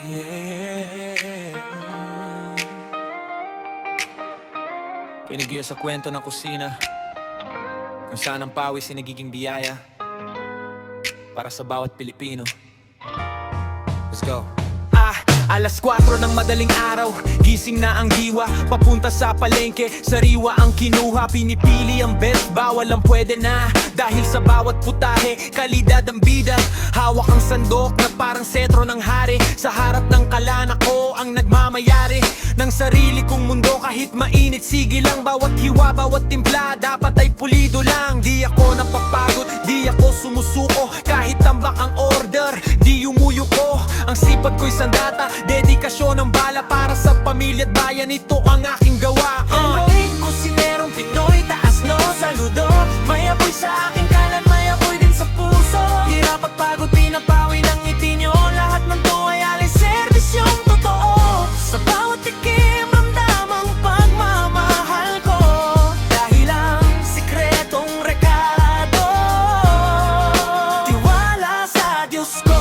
Yeah. Pinagyo sa kwento ng kusina, kung saan ang pawis ay nagiging biyaya para sa bawat Pilipino. Let's go. Alas 4 ng madaling araw, gising na ang diwa, papunta sa palengke, sariwa ang kinuha. Pinipili ang best, bawal ang pwede na, dahil sa bawat putahe, kalidad ang bida. Hawak ang sandok na parang setro ng hari, sa harap ng kalan ako ang nagmamayari ng sarili kong mundo. Kahit mainit, sige lang, bawat hiwa, bawat timpla, dapat ay pulido lang. Di ako napapagod, di ako sumusuko, kahit tambak ang order, di umuyo ko. Ang sipag ko'y sandata, dedikasyon ng bala para sa pamilya at bayan. Ito ang aking gawa. Hey, kusinerong Pinoy, taas no, saludo. May apoy sa aking kalan, may apoy din sa puso. Hirap at pagod, pinapawi ng ngiti nyo. Lahat ng to ay alis, serbisyong totoo. Sa bawat tikim, ramdam ang pagmamahal ko, dahil ang sikretong rekado, tiwala sa Diyos ko.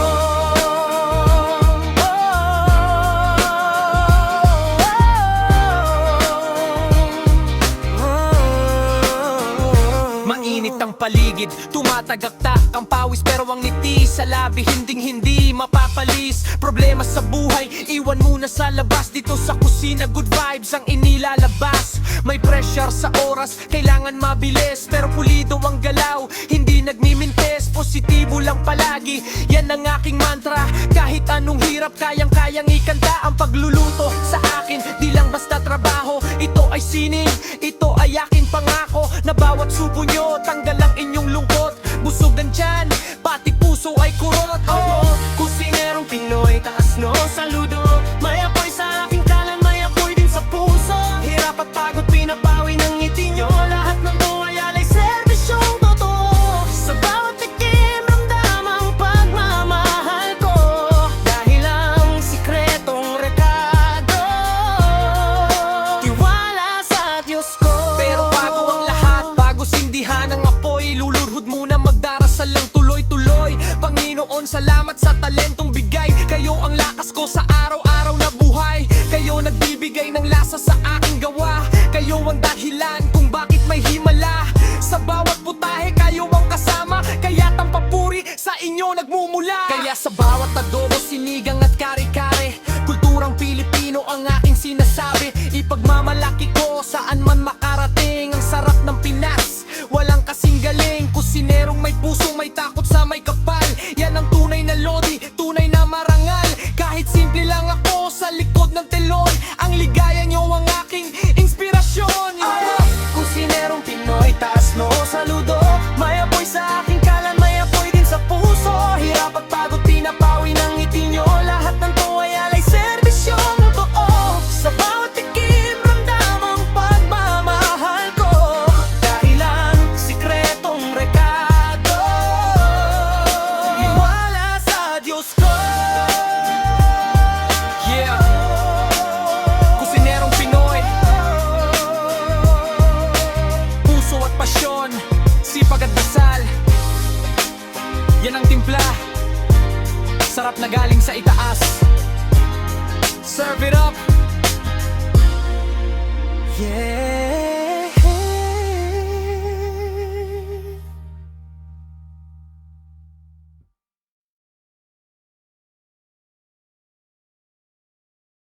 Mainit ang paligid, tumatagaktak ang pawis, pero ang ngiti sa labi hinding-hindi mapapalis. Problema sa buhay, iwan muna sa labas. Dito sa kusina, good vibes ang inilalabas. May pressure sa oras, kailangan mabilis, pero pulido ang galaw, hindi nagmimintes. Positibo lang palagi, yan ang aking mantra. Kahit anong hirap, kayang-kayang ikanta. Ang pagluluto sa akin, di lang basta trabaho. Ito ay sining, ito ay aking pangako, na bawat subo nyo, tanggal ang inyong lungkot. Busog ng tiyan, pati puso ay kurot. Kusinerong Pinoy, taas no, saludo. May apoy sa aking kalan, may apoy din sa puso. Hirap at pagod, pinapawi ng ngiti nyo. Lahat ng to ay alay, serbisyong totoo. Sa bawat tikim, ramdam ang pagmamahal ko, dahil ang sikretong rekado, tiwala sa Diyos ko. Pero bago ang lahat, bago sindihan ang apoy, lulurhod muna, magdarasal lang tuloy-tuloy. Panginoon, salamat sa talentong bigay. Kayo ang lakas ko sa araw-araw na buhay. Kayo nagbibigay ng lasa sa aking gawa. Kayo ang dahilan kung bakit may himala. Sa bawat putahe, kayo ang kasama. Kaya ang papuri sa inyo nagmumula. Kaya sa bawat adobo, sinigang at kare-kare, kulturang Pilipino ang aking sinasabi. Ipagmamalaki ko saan man makarating. Ang sarap ng Pinas, walang kasing galing. Kusinerong may puso, may takot sa may kapal. Yan ang tunay na lodi, tunay na marangal. Kahit simple lang ako sa likod ng telon, ang ligaya nyo ang aking inspirasyon. Kusinerong Pinoy, taas no, saludo. May apoy sa aking kalan, may apoy din sa puso. Hirap at pagod, pinapawi ng ngiti nyo. Lahat ng to ay alay, serbisyong totoo. Sa bawat tikim, ramdam ang pagmamahal ko, dahil ang sikretong rekado, tiwala sa Diyos ko. Yeah, Kusinerong Pinoy, puso at pasyon, sipag at dasal. Yan ang timpla, sarap na galing sa itaas. Serve it up. Yeah.